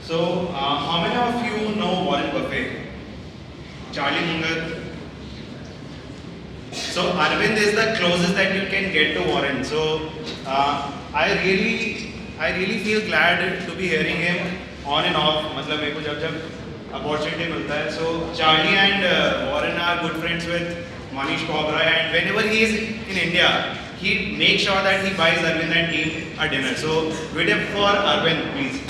So, how many of you know Warren Buffett? Charlie Munger? So, Arvind is the closest that you can get to Warren. So, I really feel glad to be hearing him on and off. मतलब मेरे को जब opportunity मिलता है. So, Charlie and Warren are good friends with Manish Cobra, and whenever he is in India, he makes sure that he buys Arvind and team a dinner. So, wait up for Arvind, please.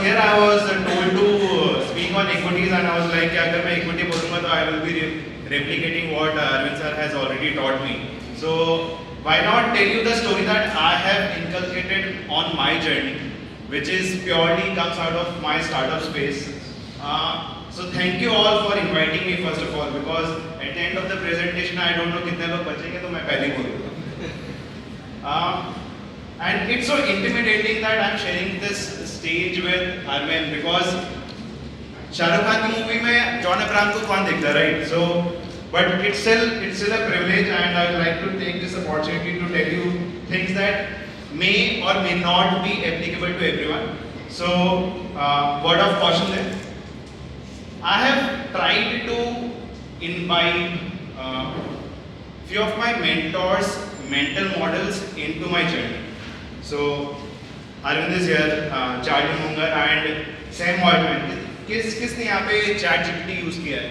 I was told to speak on equities, and I was like, अगर मैं equity बोलूँगा तो I will be replicating what Arvind sir has already taught me. So why not tell you the story that I have inculcated on my journey, which is purely comes out of my startup space. So thank you all for inviting me first of all, because at the end of the presentation I don't know कितने लोग बचेंगे, तो मैं पहले बोलूँगा. And it's so intimidating that I'm sharing this stage with Arvind, because Shahrukh Khan की movie में John Abraham को कौन देखता, right? So, but it's still a privilege, and I would like to take this opportunity to tell you things that may or may not be applicable to everyone. So, word of caution there. I have tried to invite few of my mentors' mental models into my journey. So, Arvind is here, Charlie Munger and Sam Altman. किसने यहाँ पे chat GPT use किया है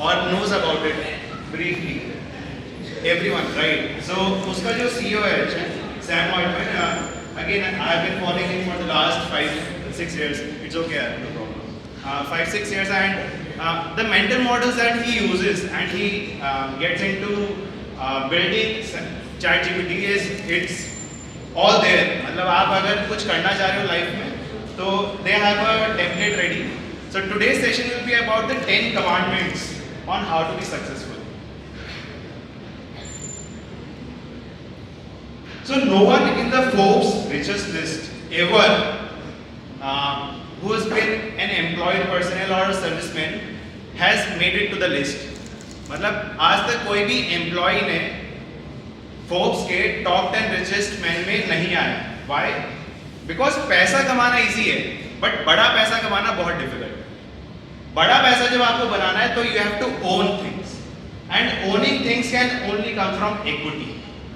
और knows about it briefly? Everyone, right? So उसका जो CEO है Sam Altman, again I have been following him for the last 5-6 years. It's okay, no problem. 5-6 years, and the mental models that he uses and he gets into building chat GPT it's all there. मतलब आप अगर कुछ करना चाह रहे हो life में, तो they have a template ready. So today's session will be about the 10 commandments on how to be successful. So no one in the Forbes richest list ever who has been an employed personnel or a serviceman has made it to the list. मतलब आज तक कोई भी employee ने Forbes के top 10 richest man में नहीं आया. Why? Because पैसा कमाना इजी है, बट बड़ा पैसा कमाना बहुत डिफिकल्ट. बड़ा पैसा जब आपको बनाना है तो you have to own things, and owning things can only come from equity,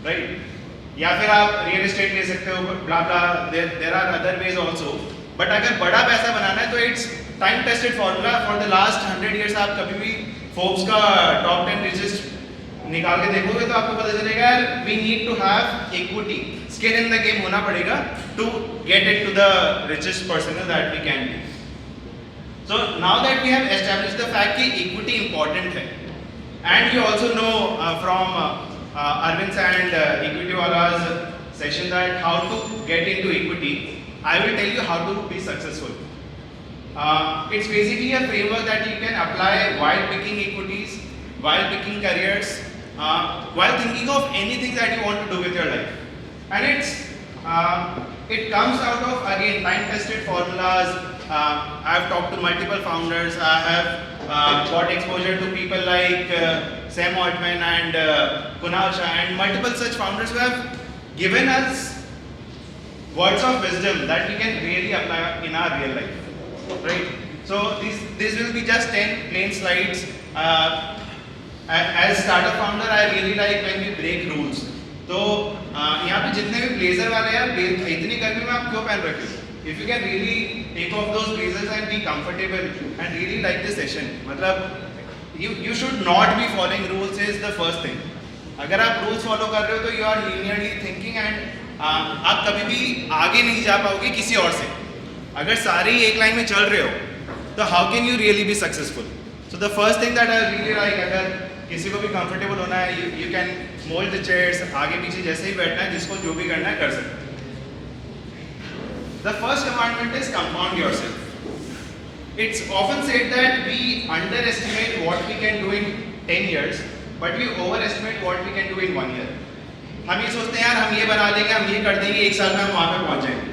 right? या फिर आप रियल एस्टेट ले सकते हो, blah blah, there are other ways also. But अगर बड़ा पैसा बनाना है तो it's time tested formula. For the last 100 years आप कभी भी फोर्ब्स का टॉप 10 रिचेस्ट निकाल के देखोगे तो आपको पता चलेगा यार we need to have equity, skin in the game होना पड़ेगा to get it to the richest person that we can be. So now that we have established the fact कि इक्विटी इंपॉर्टेंट है, and you also know from Arvind and equity wala's session that how to get into equity, I will tell you how to be successful. It's basically a framework that you can apply while picking equities, while picking careers, while thinking of anything that you want to do with your life. And it comes out of, again, time-tested formulas. I have talked to multiple founders. I have got exposure to people like Sam Altman and Kunal Shah and multiple such founders who have given us words of wisdom that we can really apply in our real life, right? So these will be just 10 plain slides. As startup founder, I really like when we break rules. तो यहाँ पे जितने भी blazer वाले हैं, इतनी गर्मी में आप क्यों पहन रखे हो? If you can really take off those blazers and be comfortable and really like this session, मतलब you should not be following rules is the first thing. अगर आप rules follow कर रहे हो तो you are linearly thinking and आप कभी भी आगे नहीं जा पाओगे किसी और से. अगर सारे ही एक लाइन में चल रहे हो तो how can you really be successful? So the first thing that I really like, अगर किसी को भी comfortable होना है, you can mold the chairs, आगे पीछे जैसे ही बैठना है, जिसको जो भी करना है कर सकते हैं. The first commandment is compound yourself. It's often said that we underestimate what we can do in 10 years, but we overestimate what we can do in 1 year. हम ये सोचते हैं यार हम ये बना देंगे, हम ये कर देंगे, एक साल में हम वहाँ पे पहुँच जाएंगे.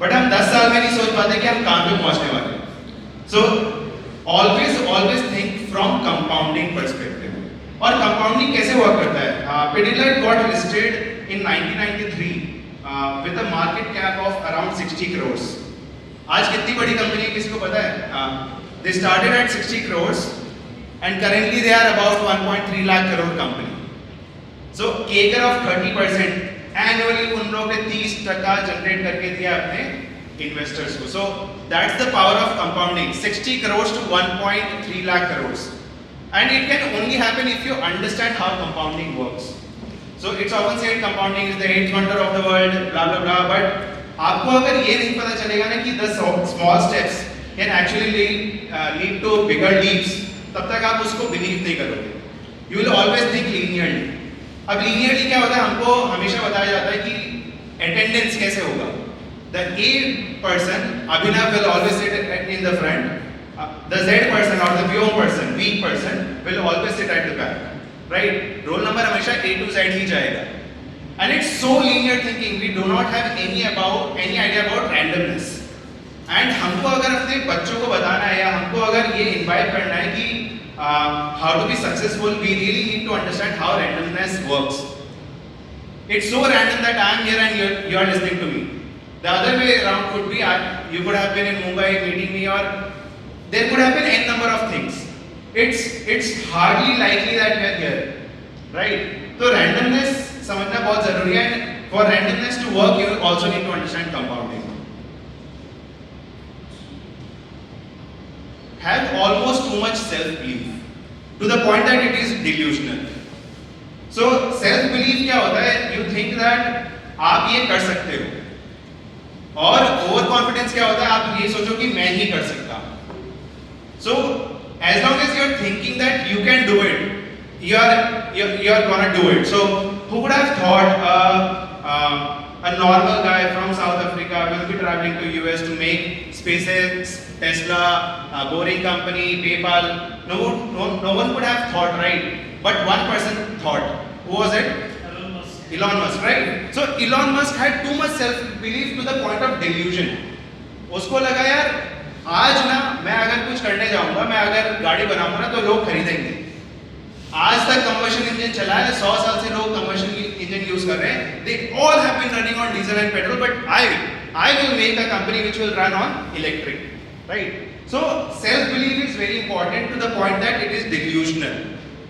But हम 10 साल में नहीं सोच पाते कि हम कहाँ पे पहुँचने वाले हैं. So always think from compounding perspective. और compounding कैसे वर्क करता है? Pidilite got listed in 1993 with a market cap of around 60 crores. आज कितनी बड़ी कंपनी है किसी को पता है? They started at 60 crores and currently they are about 1.3 lakh crore company. So CAGR of 30% annually उन लोगों ने 30% जनरेट करके दिया अपने इन्वेस्टर्स को. So that's the power of compounding. 60 crores to 1.3 lakh crores. And it can only happen if you understand how compounding works. So it's often said compounding is the eighth wonder of the world, blah blah blah. But आपको अगर ये नहीं पता चलेगा ना कि the small steps can actually lead to bigger leaps, तब तक आप उसको believe नहीं करोगे. You will always think linearly. अब linearly क्या होता है? हमको हमेशा बताया जाता है कि attendance कैसे होगा. The A person, Abhinav, will always sit in the front. The Z person or the Vyom person, weak person, will always sit at the back. Right? Roll number हमेशा A to Z ही जाएगा. And it's so linear thinking. We do not have any idea about randomness. And हमको अगर अपने बच्चों को बताना है या हमको अगर ये invite करना है कि how to be successful, we really need to understand how randomness works. It's so random that I am here and you are listening to me. The other way around could be you could have been in Mumbai meeting me, or there could have been n number of things. It's hardly likely that we are here, right? So randomness समझना बहुत जरूरी है. For randomness to work, you also need to understand compounding. Have almost too much self-belief to the point that it is delusional. So self-belief क्या होता है? You think that आप ये कर सकते हो. और ओवर कॉन्फिडेंस क्या होता है? आप ये सोचो कि मैं ही कर सकता हूं. So as long as you are thinking that you can do it, you are gonna do it. So who would have thought a normal guy from South Africa will be traveling to US to make SpaceX, Tesla, Boring Company, PayPal? No one could have thought, right? But one person thought. Who was it? Elon Musk, right? So Elon Musk had too much self-belief to the point of delusion. उसको लगा यार आज ना मैं अगर कुछ करने जाऊंगा, मैं अगर गाड़ी बनाऊंगा ना तो लोग खरीदेंगे. आज तक कंबशन इंजन चला है, 100 साल से लोग कंबशन इंजन यूज कर रहे हैं. They all have been running on diesel and petrol, but I will make a company which will run on electric, right? So self-belief is very important to the point that it is delusional.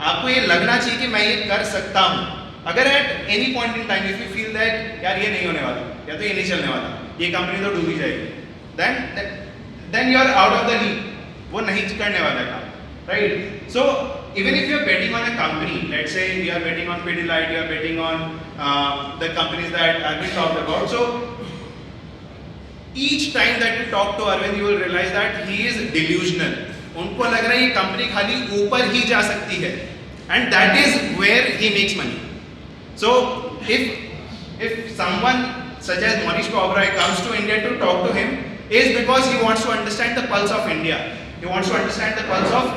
आपको ये लगना चाहिए कि मैं ये कर सकता हूँ. अगर at any point in time if you feel that यार ये नहीं होने वाला या तो ये नहीं चलने वाला, ये कंपनी तो डूबी जाएगी, then you are out of the league. वो नहीं करने वाला काम, right? So even if you are betting on a company, let's say you are betting on Pidilite, you are betting on the companies that have been talked about. So each time that you talk to Arvind, you will realize that he is delusional. उनको लग रहा है ये company खाली ऊपर ही जा सकती है, and that is where he makes money. So if someone such as Manish Pabrai comes to India to talk to him, is because he wants to understand the pulse of India. He wants to understand the pulse of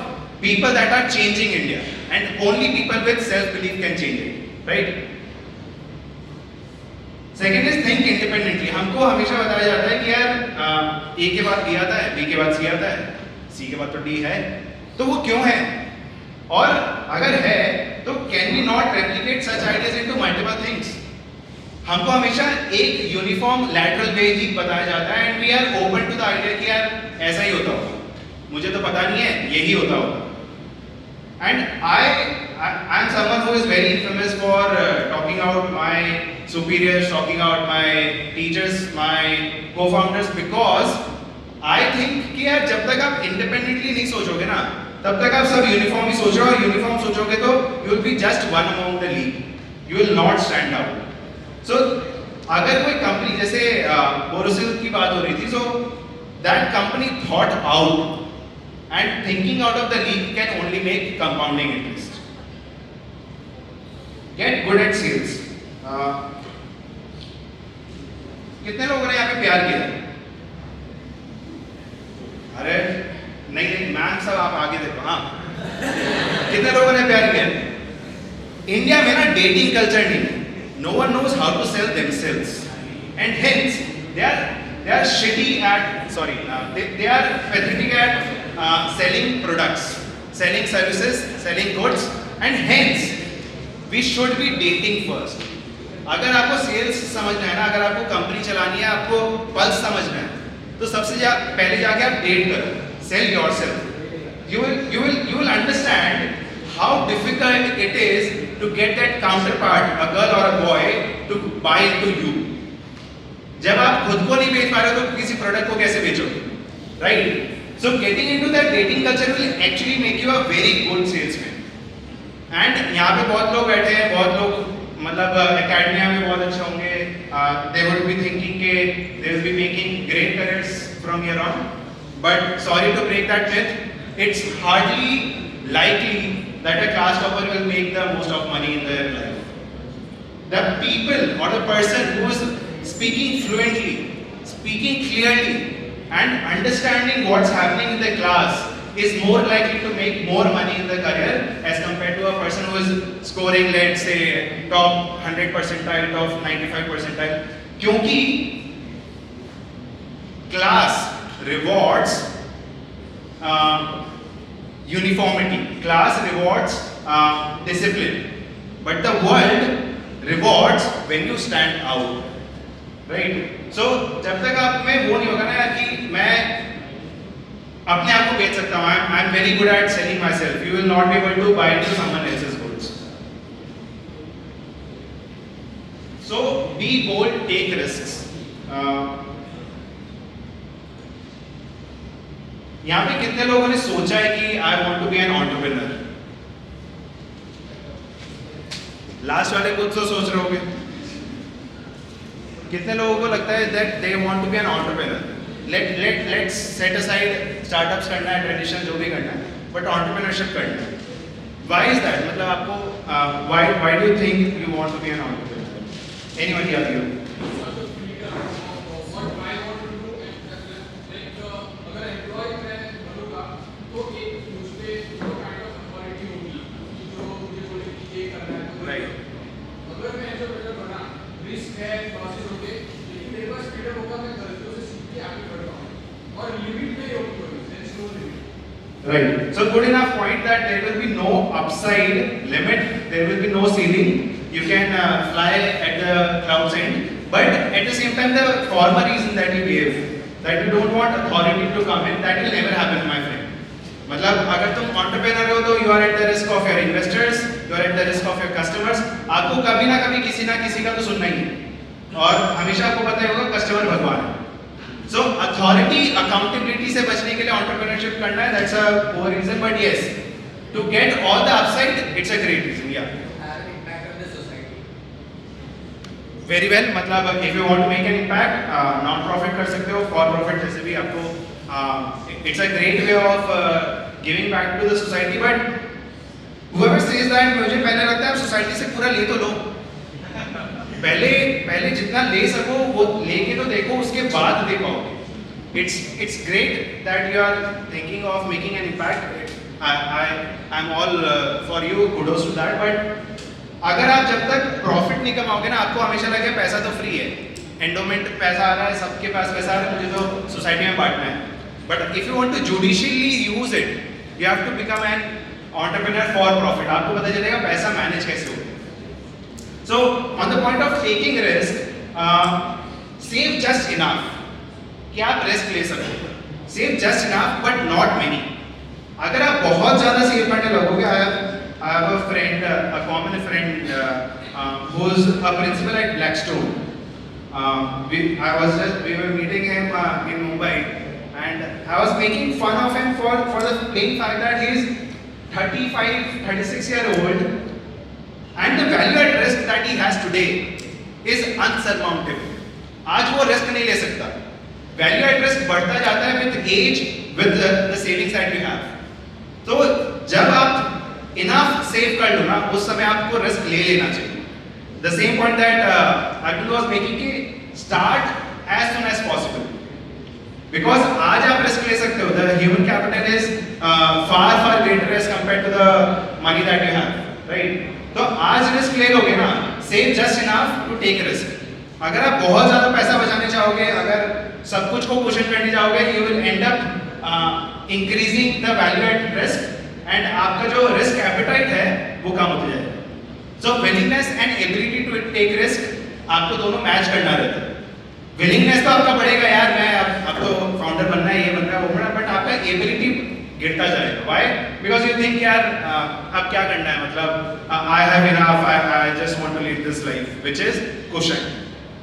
people that are changing India, and only people with self-belief can change it, right? Second is think independently. हमको हमेशा बताया जाता है कि यार A के बाद B आता है, B के बाद C आता है, C के बाद तो D है, तो वो क्यों है? और अगर है तो can we not replicate such ideas into multiple things? हमको हमेशा एक यूनिफॉर्म लैटरल वे ही बताया जाता है, and we are open to the idea कि यार ऐसा ही होता होगा, मुझे तो पता नहीं है, यही होता होगा. And I am someone who is very infamous for talking out my superiors, talking out my teachers, my co-founders, because I think कि यार जब तक आप independently नहीं सोचोगे ना, तब तक आप सब यूनिफॉर्म ही सोच रहे हो, और यूनिफॉर्म सोचोगे तो you will be just one among the league. You will not stand out. So अगर कोई कंपनी जैसे बोरोसिल की बात हो रही थी, so that company thought out. And thinking out of the league can only make compounding interest. Get good at sales. कितने लोगों ने यहाँ पे प्यार किया? अरे नहीं मैम सब आप आगे देखो. हाँ, कितने लोगों ने प्यार किया? इंडिया में ना डेटिंग कल्चर नहीं है. No one knows how to sell themselves, and hence they are shitty at they are pathetic at selling products, selling services, selling goods, and hence we should be dating first. अगर आपको sales समझना है ना, अगर आपको company चलानी है, आपको पल्स समझना है, तो सबसे पहले जाके आप डेट करो, cell yourself. You will understand how difficult it is to get that counterpart, a girl or a boy, to buy into you. जब आप खुद को नहीं बेच पा रहे हो तो किसी प्रोडक्ट को कैसे बेचोगे, right? So getting into that dating culture will actually make you a very good salesman. And यहाँ पे बहुत लोग बैठे हैं, बहुत लोग मतलब एकेडमिया में बहुत अच्छे होंगे. They would be thinking के they will be making great careers from here on. But sorry to break that myth, it's hardly likely that a class topper will make the most of money in their life. The people or the person who is speaking fluently, speaking clearly, and understanding what's happening in the class is more likely to make more money in the career as compared to a person who is scoring, let's say, top 100 percentile, top 95 percentile. क्योंकि class rewards uniformity, class rewards discipline, but the world rewards when you stand out. Right? So जब तक आप में वो नहीं होगा ना यार कि मैं अपने आप को बेच सकता हूँ, I am very good at selling myself, you will not be able to buy into someone else's goods. So be bold, take risks. यहाँ पे कितने लोगों ने सोचा है कि I want to be an entrepreneur? Last वाले कुछ तो सोच रहे होंगे. कितने लोगों को लगता है that they want to be an entrepreneur? Let's set aside startups करना है, ट्रेडिशनल जो भी करना है, but entrepreneurship करना है. Why is that? मतलब आपको why do you think you want to be an entrepreneur? Anyone here? Right. So good enough point that there will be no upside limit, there will be no ceiling. You can fly at the cloud's end, but at the same time, the former reason that you gave, that you don't want authority to come in, that will never happen, my friend. मतलब अगर तुम entrepreneur हो तो you are at the risk of your investors, you are at the risk of your customers. आपको कभी ना कभी किसी ना किसी का तो सुनना ही है, और हमेशा आपको पता होगा कस्टमर भगवान है. So authority, accountability से बचने के लिए entrepreneurship करना है, that's a poor reason, but yes, to get all the upside, it's a great reason. Yeah. Have an impact on the society. Very well. मतलब if you want to make an impact, non-profit कर सकते हो, for-profit जैसे भी आपको, it's a great way of giving back to the society. But whoever says that, मुझे पहले लगता है society से पूरा ले तो लो. पहले जितना ले सको वो लेके तो देखो, उसके बाद दे पाओगे. It's great that you are thinking of making an impact. I'm all for you, kudos to that. But अगर आप जब तक प्रॉफिट नहीं कमाओगे ना, आपको हमेशा लगे पैसा तो फ्री है, एंडोमेंट पैसा आ रहा है, सबके पास पैसा आ रहा है, मुझे तो सोसाइटी में बांटना है. But if you want to judiciously use it, you have to become an entrepreneur for profit. आपको पता चलेगा पैसा मैनेज कैसे होगा. So on the point of taking risk, save just enough कि आप रिस्क ले सको. Save just enough but not many. अगर आप बहुत ज़्यादा सेव करने लगोगे, I have a friend, a common friend who's a principal at Blackstone. We were meeting him in Mumbai, and I was making fun of him for the plain fact that he is 36-year-old. And the value at risk that he has today is unsurmountable. आज वो risk नहीं ले सकता. Value at risk बढ़ता जाता है with age, with the savings that you have. तो जब आप enough save कर लो ना, उस समय आपको रिस्क ले लेना चाहिए. The same point that Arjun was making कि start as soon as possible. Because आज आप रिस्क ले सकते हो. The human capital is far greater as compared to the money that you have, right? तो आज रिस्क ले लोगे ना, save just enough to take risk. अगर आप बहुत ज्यादा पैसा बचाने चाहोगे, अगर सब कुछ को कुशन करने चाहोगे, you will end up increasing the value at risk, and आपका जो रिस्क एपेटाइट है वो कम होता जाएगा. So willingness and ability to take risk आपको दोनों मैच करना रहता है। विलिंगनेस तो आपका बढ़ेगा यार, मैं अब तो फाउंडर बनना है, ये बनना है, वो बनना है, बट आपका एबिलिटी गिरता जाएगा। व्हाई? बिकॉज यू थिंक यार अब क्या करना है, मतलब I have enough, I just want to lead this life which is cushion.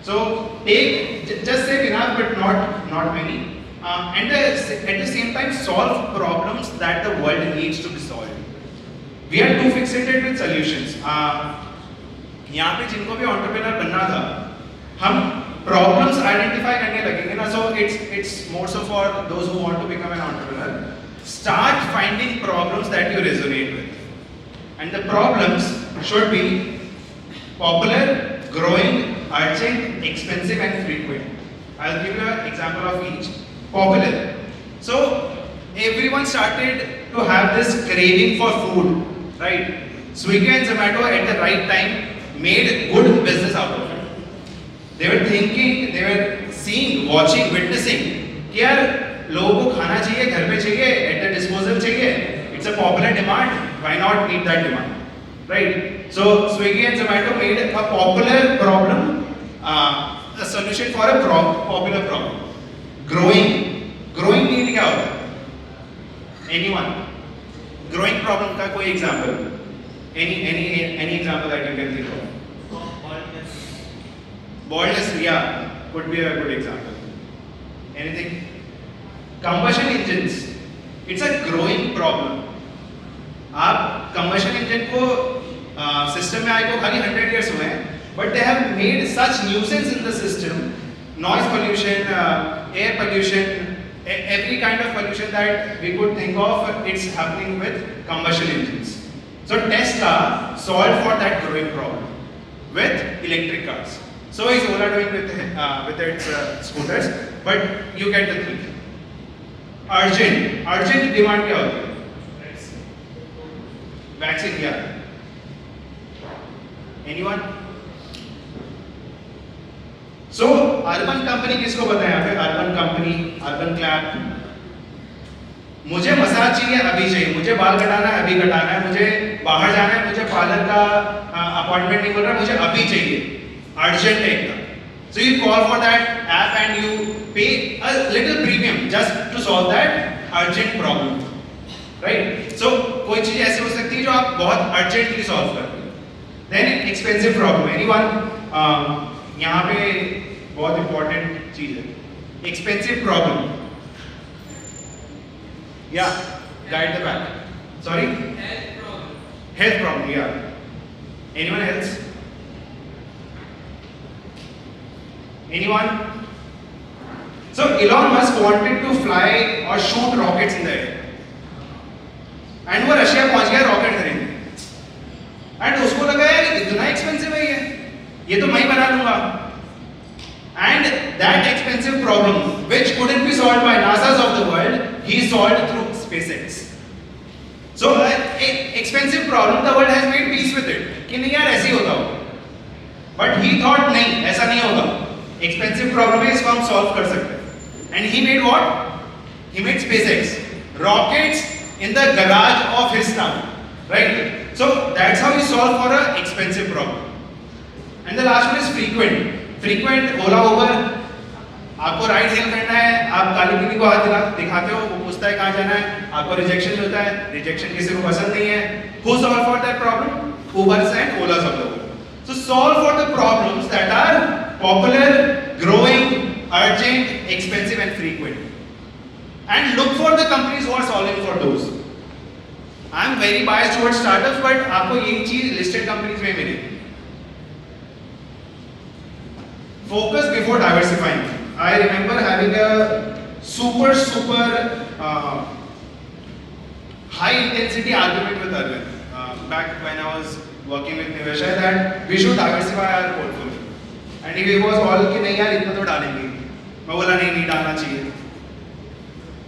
So take just से enough but not many, and at the same time solve problems that the world needs to be solved. We are too fixated with solutions. यहाँ पे जिनको भी entrepreneur बनना था, हम problems identify करने लगेंगे ना, so it's more so for those who want to become an entrepreneur. Start finding problems that you resonate with, and the problems should be popular, growing, urgent, expensive, and frequent. I'll give you an example of each. Popular. So everyone started to have this craving for food, right? Swiggy and Zomato at the right time made good business out of it. They were thinking, they were seeing, watching, witnessing कि यार लोगों को खाना चाहिए, घर पे चाहिए, at the disposal चाहिए. It's a popular demand. Why not meet that demand, right? So Swiggy and Zomato made a popular problem, a solution for a popular problem. Growing need क्या होता है? एनीवन? ग्रोइंग प्रॉब्लम का कोई example? Any example that you can think of? Baldness, yeah, could be a good example. Anything? Combustion engines, it's a growing problem. आप combustion engine को system में आए को खाली 100 years हुए हैं, but they have made such nuisance in the system. Noise pollution, air pollution, every kind of pollution that we could think of, it's happening with combustion engines. So Tesla solved for that growing problem with electric cars. So is Ola doing with its scooters, but you get the thing. Urgent demand क्या होती है? Vaccine, yeah. Anyone? So urban company किसको पता है यहाँ पे? Urban company, urban clap. मुझे massage चाहिए अभी चाहिए, मुझे बाल कटाना है अभी कटाना है, मुझे बाहर जाना है, मुझे पार्लर का अपॉइंटमेंट नहीं मिल रहा, मुझे अभी चाहिए, अर्जेंट है एकदम. So you call for that app and you pay a little premium just to solve that urgent problem, right? So कोई चीज ऐसी हो सकती है जो आप बहुत urgently solve करते हो. Then expensive problem. Anyone? यहाँ पे बहुत important चीज है, expensive problem. Yeah, guide the back. Sorry? Health problem, yeah. Anyone else? Anyone? So Elon Musk wanted to fly or shoot rockets in the air. And वो Russia पहुंच गया rocket खरीदने. And उसको लगा यार इतना एक्सपेंसिव है ये तो मैं ही बना लूंगा. And that expensive problem, which couldn't be solved by NASA's of the world, he solved through SpaceX. So expensive problem, the world has made peace with it. कि नहीं यार ऐसे ही होता होगा. But he thought नहीं, ऐसा नहीं होगा. Expensive problem है, इसको हम solve कर सकते हैं. And he made what? He made SpaceX. Rockets in the garage of his town, right? So that's how he solved for an expensive problem. And the last one is frequent. Frequent, Ola, Uber. आपको ride hello करना है, आप काली पीली को हाथ दिखाते हो, वो पूछता है कहाँ जाना है, आपको रिजेक्शन मिलता है, रिजेक्शन किसी को पसंद नहीं है. Who solve for that problem? Ubers and Olas of the world. So solve for the problems that are popular, growing, urgent, expensive, and frequent. And look for the companies who are solving for those. I am very biased towards startups, but आपको यही चीज listed companies में मिलेगी. Focus before diversifying. I remember having a super high intensity argument with Arvind back when I was working with Nivesha that we should diversify our portfolio. And he was all कि नहीं यार इतना तो डालेंगे. मैं बोला नहीं डालना चाहिए.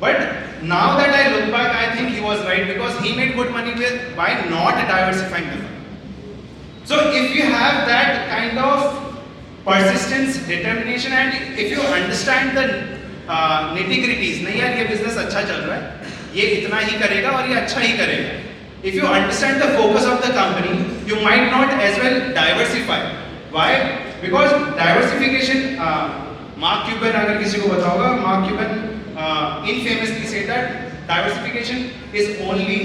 But now that I look back, I think he was right because he made good money by not diversifying the fund. So if you have that kind of persistence, determination, and if you understand the nitty-gritties, नहीं यार ये business अच्छा चल रहा है, ये इतना ही करेगा और ये अच्छा ही करेगा. If you understand the focus of the company, you might not as well diversify. Why? Because diversification, mark Cuban अगर किसी को पता होगा, mark Cuban infamously said that diversification is only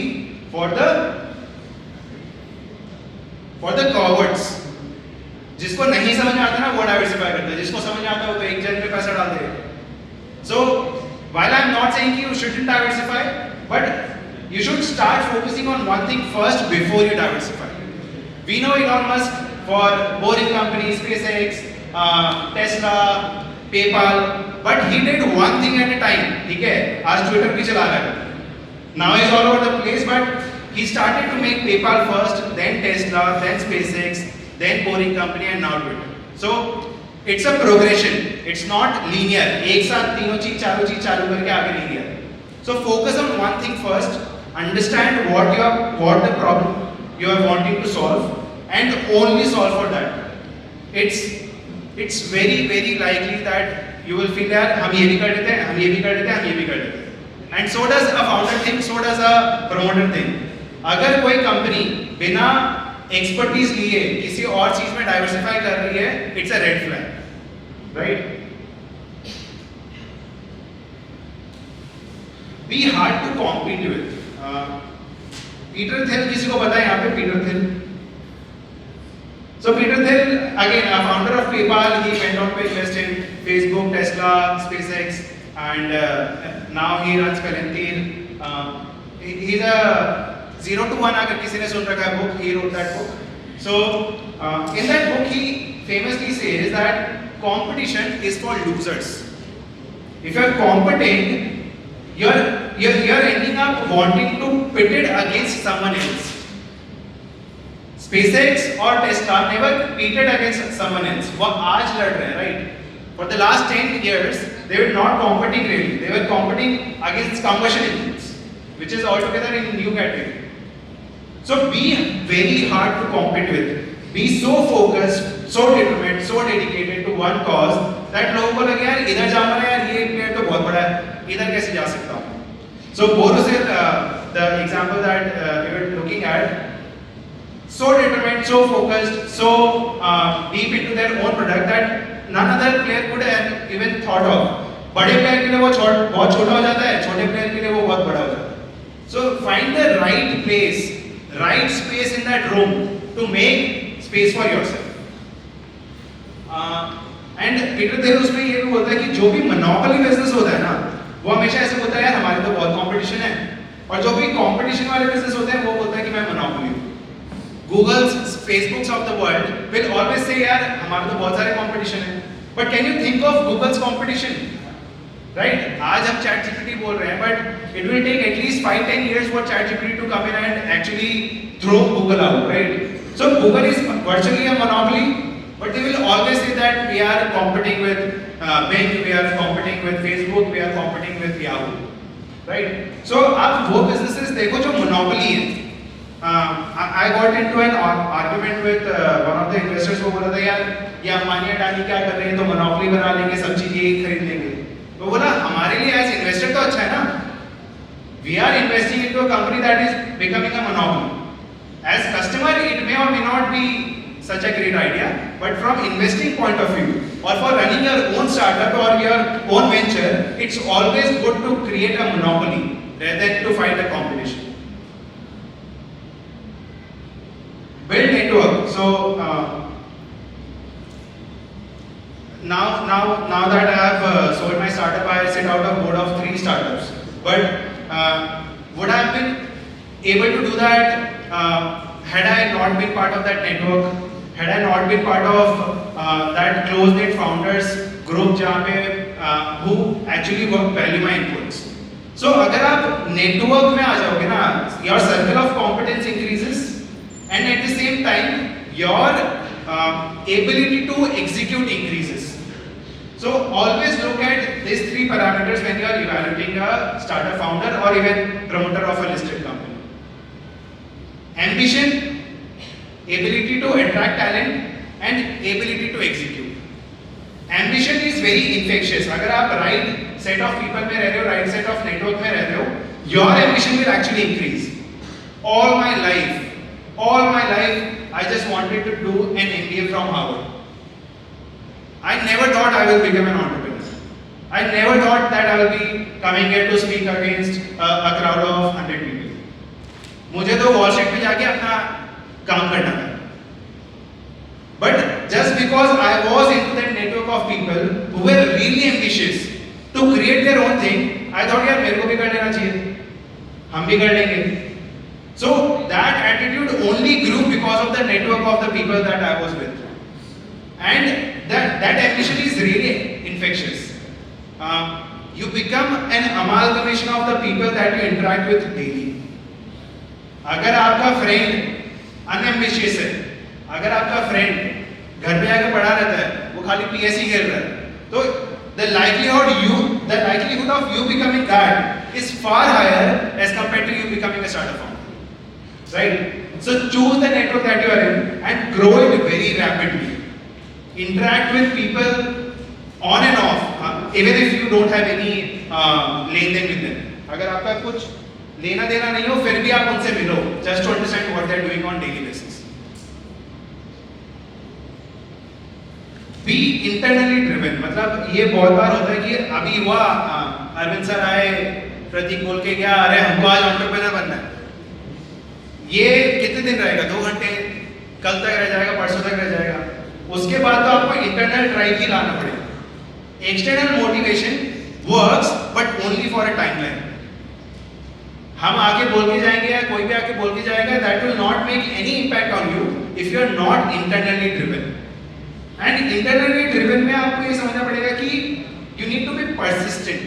for the cowards. जिसको नहीं समझ में आता ना वो डाइवर्सिफाई करता है, जिसको समझ में आता है वो तो एक जन पे पैसा डाल देगा. So while I am not saying you shouldn't diversify, but you should start focusing on one thing first before you diversify. We know Elon Musk for boring companies, SpaceX, Tesla, PayPal, but he did one thing at a time. ठीक है, आज Twitter भी चला रहा है. Now he's all over the place, but he started to make PayPal first, then Tesla, then SpaceX, then boring company, and now Twitter. So it's a progression. It's not linear. एक साथ तीनों चीज चालू करके आगे नहीं गया. So focus on one thing first. Understand what the problem you are wanting to solve, and only solve for that. It's very likely that you will feel that हम ये भी कर देते हैं, हम ये भी कर देते हैं, हम ये भी कर देते हैं. And so does a founder think, so does a promoter think. अगर कोई कंपनी बिना एक्सपर्टीज लिए किसी और चीज में डाइवर्सिफाई कर रही है, it's a red flag, right? Be hard to compete with. Peter Thiel, किसी को पता है यहाँ पे Peter Thiel? So Peter Thiel, again a founder of PayPal, he went on to invest in Facebook, Tesla, SpaceX, and now he runs Palantir. He's a 0 to 1. अगर किसी ने सुन रखा है book, he wrote that book. So in that book he famously says that competition is for losers. If you are competing, you're ending up wanting to pit it against someone else. SpaceX or Tesla never competed against someone else. वो आज लड़ रहे हैं, right? For the last 10 years, they were not competing really. They were competing against combustion engines, which is altogether in new category. So be very hard to compete with. Be so focused, so determined, so dedicated to one cause that लोगों को लगे यार इधर जाना है, यार ये player तो बहुत बड़ा है, इधर कैसे जा सकता हूँ? So Borusil, the example that we were looking at. So determined, so focused, so deep into their own product that none other player could have even thought of. बड़े player के लिए वो बहुत छोटा हो जाता है, छोटे player के लिए वो बहुत बड़ा हो जाता है. So find the right place, right space in that room to make space for yourself. And Peter Thiel उसमें ये भी बोलता है कि जो भी monopoly business होता है ना, वो हमेशा ऐसे बोलता है यार हमारे तो बहुत competition है, और जो भी competition वाले business होते हैं वो बोलता है कि मैं monopoly हूँ. Google's, Facebook's of the world will always say यार हमारे तो बहुत सारे competition है. But can you think of Google's competition? Right? आज हम ChatGPT बोल रहे हैं, but it will take at least 5-10 years for ChatGPT to come in and actually throw Google out, right? So Google is virtually a monopoly, but they will always say that we are competing with Bing, we are competing with Facebook, we are competing with Yahoo, right? So आप वो businesses देखो जो monopoly है. I got into an argument with one of the investors. वो बोला था यार ये अंबानी अडानी क्या कर रहे हैं, तो मोनोपोली बना लेंगे, सब चीज ये खरीद लेंगे. तो बोला हमारे लिए एज इन्वेस्टर तो अच्छा है ना. We are investing into a company that is becoming a monopoly. As customer, it may or may not be such a great idea, but from investing point of view or for running your own startup or your own venture, it's always good to create a monopoly rather than to fight a competition. Build network. So now that I have sold my startup, I sit out of board of 3 startups. But would I have been able to do that had I not been part of that network? Had I not been part of that close-knit founders group जहाँ पे who actually value my inputs? So अगर आप network में आ जाओगे ना, your circle of competence increases. And at the same time, your ability to execute increases. So always look at these 3 parameters when you are evaluating a startup founder or even promoter of a listed company. Ambition, ability to attract talent, and ability to execute. Ambition is very infectious. अगर आप right set of people में रह रहे हो, right set of network में रह रहे हो, your ambition will actually increase. All my life, I just wanted to do an MBA from Harvard. I never thought I will become an entrepreneur. I never thought that I will be coming here to speak against a crowd of 100 people. मुझे तो wall street पे जाके अपना काम करना था. But just because I was into that network of people who were really ambitious to create their own thing, I thought यार मेरे को भी कर लेना चाहिए, हम भी कर लेंगे. So that attitude only grew because of the network of the people that I was with, and that ambition is really infectious. You become an amalgamation of the people that you interact with daily. अगर आपका friend unambitious है, अगर आपका friend घर पे आके पढ़ा रहता है, वो खाली पीएससी खेल रहा है, तो the likelihood of you becoming that is far higher as compared to you becoming a startup founder, right? So choose the network that you are in and grow it very rapidly. Interact with people on and off, even if you don't have any लेन-देन with them. अगर आपका कुछ लेना देना नहीं हो, फिर भी आप उनसे मिलो, just to understand what they are doing on daily basis. Be internally driven. मतलब ये बहुत बार होता है कि अभी हुआ, अरविंद सर आए, प्रतीक बोल के गया, अरे हमको आज एंटरप्रेन्योर बनना है. ये कितने दिन रहेगा? 2 घंटे, कल तक रह जाएगा, परसों तक रह जाएगा. उसके बाद तो आपको इंटरनल ड्राइव ही लाना पड़ेगा. External motivation works but only for a timeline. हम आके बोल के जाएंगे या कोई भी आके बोल के जाएगा, that will not make any impact on you if you are not internally driven. And internally driven में आपको ये समझना पड़ेगा कि you need to be persistent.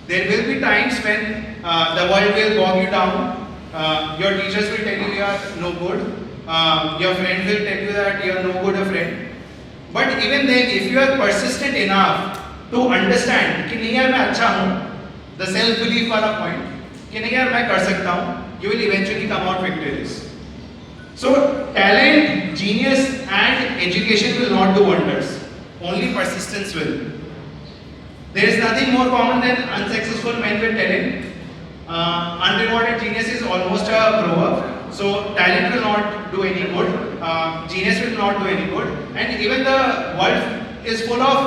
There will be times when the world will bog you down, your teachers will tell you are no good, your friend will tell you that you are no good a friend. But even then, if you are persistent enough to understand कि नहीं यार मैं अच्छा हूँ, the self belief वाला point कि नहीं यार मैं कर सकता हूँ, you will eventually come out victorious. So talent, genius and education will not do wonders. Only persistence will. There is nothing more common than unsuccessful men with talent. Unrewarded genius is almost a proverb. So talent will not do any good, genius will not do any good, and even the world is full of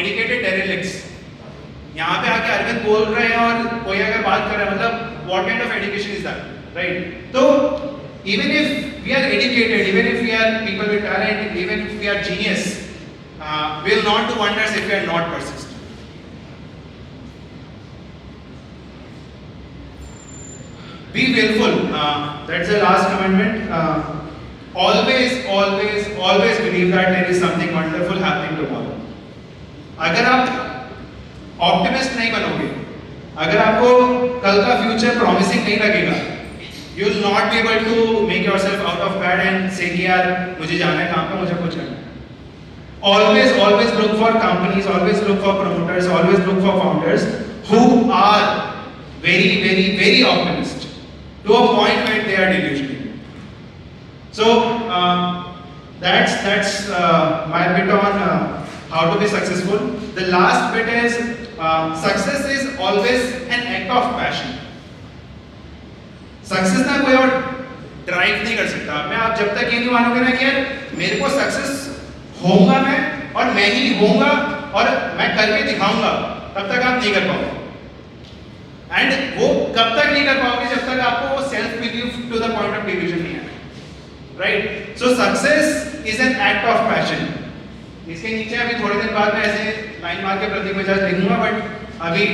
educated derelicts. यहाँ पे आके अरविंद बोल रहे हैं और कोई अगर बात कर रहा है, मतलब what kind of education is that, right? So even if we are educated, even if we are people with talent, even if we are genius, we will not do wonders if we are not persistent. Be willful. That's the last commandment. Always believe that there is something wonderful happening tomorrow. अगर आप optimist नहीं बनोगे, अगर आपको कल का future promising नहीं लगेगा, you will not be able to make yourself out of bed and say कि यार मुझे जाना है काम पे, मुझे कुछ करना है. Always look for companies, always look for promoters, always look for founders who are very optimistic to a point where they are delusional. So that's my bit on how to be successful. The last bit is success is always an act of passion. Success ना कोई और drive नहीं कर सकता. मैं आप जब तक ये नहीं मानोगे ना कि यार मेरे को सक्सेस होगा मैं और मैं ही होऊंगा और मैं करके दिखाऊंगा, तब तक आप नहीं कर पाओगे. एंड वो कब तक नहीं कर पाओगे? जब तक आपको वो self belief to the point of division नहीं आए, right? So success is an act of passion. इसके नीचे अभी थोड़े दिन बाद मैं ऐसे लाइन मार के प्रतीक बजाज लिखूंगा, बट अभी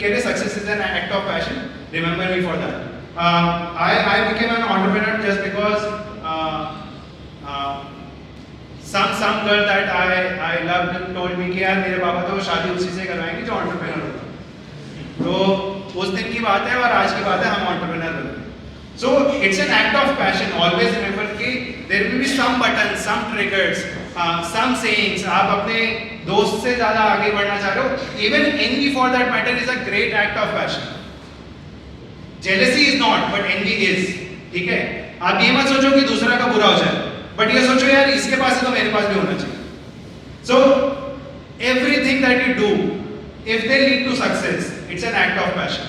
कह रहे success is an act of passion. Remember me for that. I became an entrepreneur just because some girl that I loved told me कि यार मेरे पापा तो शादी उसी से करवाएंगे जो entrepreneur होगा. तो उस दिन की बात है और आज की बात है, हम entrepreneur बन गए. So it's an act of passion. Always remember कि there will be some buttons, some triggers, some sayings. आप अपने दोस्त से ज़्यादा आगे बढ़ना चाह रहे हो. Even envy for that matter is a great act of passion. Jealousy is not, but envy is. ठीक है? आप ये मत सोचो कि दूसरा का बुरा हो जाए, but ये सोचो यार इसके पास है तो मेरे पास भी होना चाहिए. So everything that you do, if they lead to success, it's an act of passion.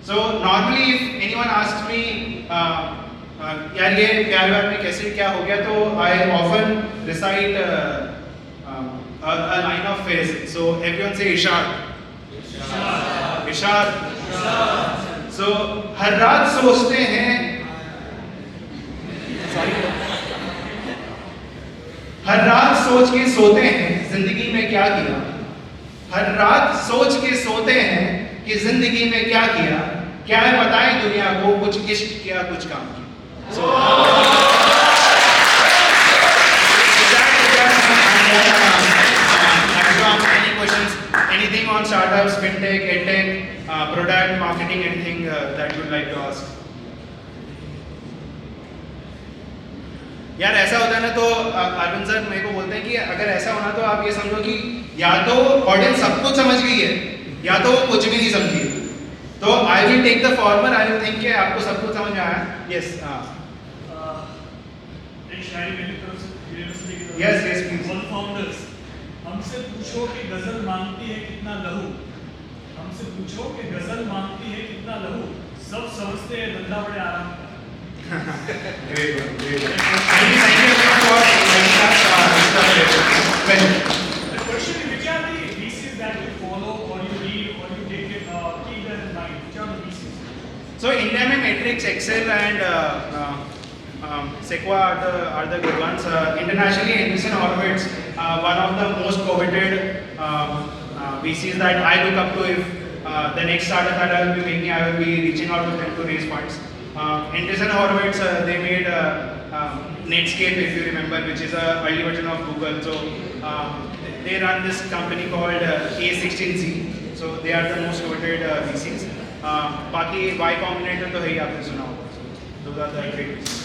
So normally if anyone asks me, यार ये प्यार व्यार में कैसे क्या हो गया, तो I often recite a line of face. So everyone say Ishar. Ishar. So हर रात सोचते हैं, हर रात सोच के सोते हैं जिंदगी में क्या किया. हर रात सोच के सोते हैं कि जिंदगी में क्या किया. क्या है बताएं दुनिया को, कुछ इश्क किया कुछ काम किया. So any questions, anything on startups, fintech, edtech, product marketing, anything that you would like to ask? यार ऐसा होता है ना, तो अरविंद सर मेरे को बोलते हैं कि अगर ऐसा होना तो आप ये समझो कि या तो ऑडियंस सब कुछ समझ गई है या तो वो कुछ भी नहीं समझी है. तो I will take the former, I will think कि आपको सब कुछ समझ में आया. यस एक शायरी मेरी तरफ से यूनिवर्सिटी की तरफ. Yes yes please. All founders, हमसे पूछो कि गजल मांगती है कितना लहू. हमसे पूछो कि गजल मांगती है कितना लहू. सब समझते हैं धंधा बड़े आराम का. Very good, very good. Thank you for The question is, which are the VCs that you follow or you read or you take it, keep that in mind? Which are the VCs? So India में Matrix, Excel and Sequoia are the good ones. Internationally, Anderson Horowitz, one of the most coveted VCs that I look up to. If the next startup that I will be making, I will be reaching out to them to raise funds. Anderson Horowitz, they made Netscape, if you remember, which is an early version of Google. So they run this company called A16Z. So they are the most coveted VCs. बाकी Y Combinator तो है ही, आपने सुना होगा. So those are the great VCs.